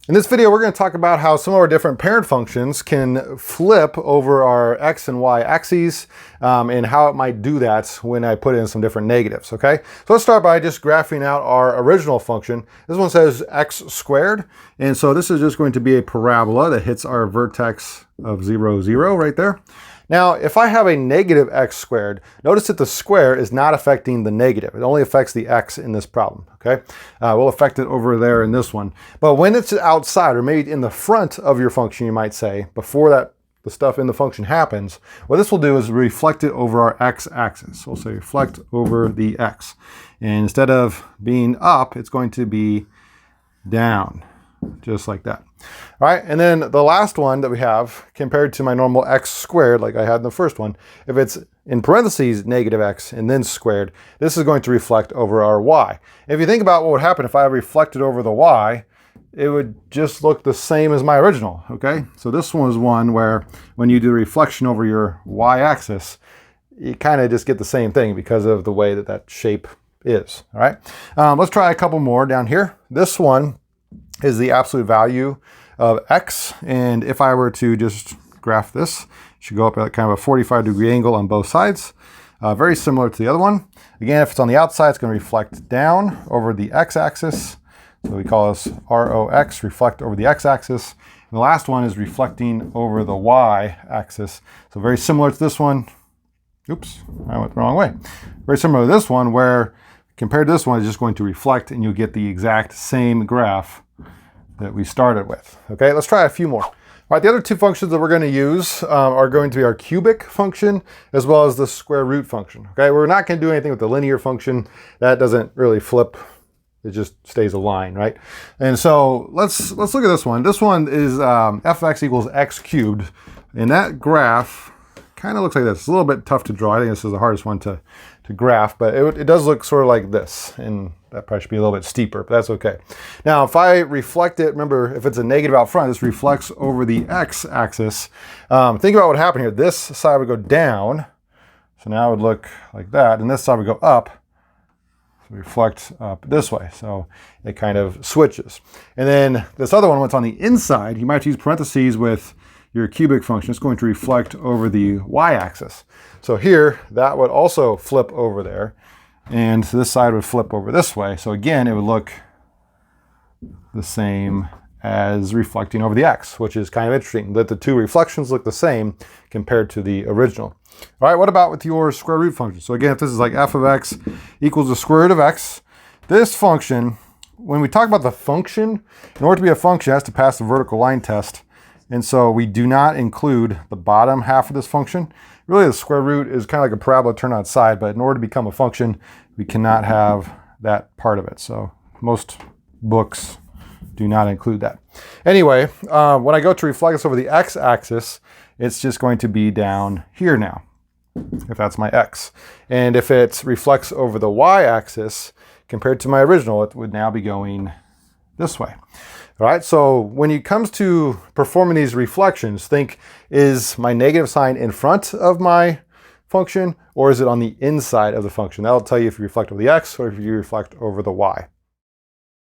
In this video, we're going to talk about how some of our different parent functions can flip over our x and y axes and how it might do that when I put in some different negatives, okay? So let's start by just graphing out our original function. This one says x squared, and so this is just going to be a parabola that hits our vertex of 0, 0 right there. Now, if I have a negative x squared, notice that the square is not affecting the negative. It only affects the x in this problem, okay? We'll affect it over there in this one. But when it's outside, or maybe in the front of your function, you might say, before the stuff in the function happens, what this will do is reflect it over our x-axis. So we'll say reflect over the x. And instead of being up, it's going to be down, just like that. All right, and then the last one that we have, compared to my normal x squared, like I had in the first one, if it's in parentheses negative x and then squared, this is going to reflect over our y. If you think about what would happen if I reflected over the y, it would just look the same as my original, okay? So this one is one where when you do reflection over your y-axis, you kind of just get the same thing because of the way that that shape is, all right? Let's try a couple more down here. This one is the absolute value of x, and if I were to just graph this, it should go up at kind of a 45-degree angle on both sides. Very similar to the other one. Again, if it's on the outside, it's going to reflect down over the x-axis. So we call this ROX, reflect over the x-axis. And the last one is reflecting over the y-axis. So very similar to this one. Oops, I went the wrong way. Very similar to this one, where compared to this one, it's just going to reflect, and you'll get the exact same graph that we started with. Okay, let's try a few more. All right, the other two functions that we're going to use are going to be our cubic function as well as the square root function. Okay, we're not going to do anything with the linear function. That doesn't really flip. It just stays a line, right? And so let's look at this one. This one is f of x equals x cubed, and that graph kind of looks like this. It's a little bit tough to draw. I think this is the hardest one to graph, but it does look sort of like this, and that probably should be a little bit steeper, but that's okay. Now, if I reflect it, remember, if it's a negative out front, this reflects over the x-axis. Think about what happened here. This side would go down, so now it would look like that, and this side would go up, so reflect up this way, so it kind of switches. And then this other one, when it's on the inside, you might use parentheses with your cubic function. It's going to reflect over the y-axis. So here, that would also flip over there, and this side would flip over this way. So again, it would look the same as reflecting over the x, which is kind of interesting that the two reflections look the same compared to the original. All right, what about with your square root function? So again, if this is like f of x equals the square root of x, this function, when we talk about the function, in order to be a function, it has to pass the vertical line test. And so we do not include the bottom half of this function. Really, the square root is kind of like a parabola turned on its side, but in order to become a function, we cannot have that part of it. So most books do not include that. Anyway, when I go to reflect this over the x-axis, it's just going to be down here now, if that's my x. And if it reflects over the y-axis, compared to my original, it would now be going this way. All right, so when it comes to performing these reflections, think, is my negative sign in front of my function, or is it on the inside of the function? That'll tell you if you reflect over the x or if you reflect over the y.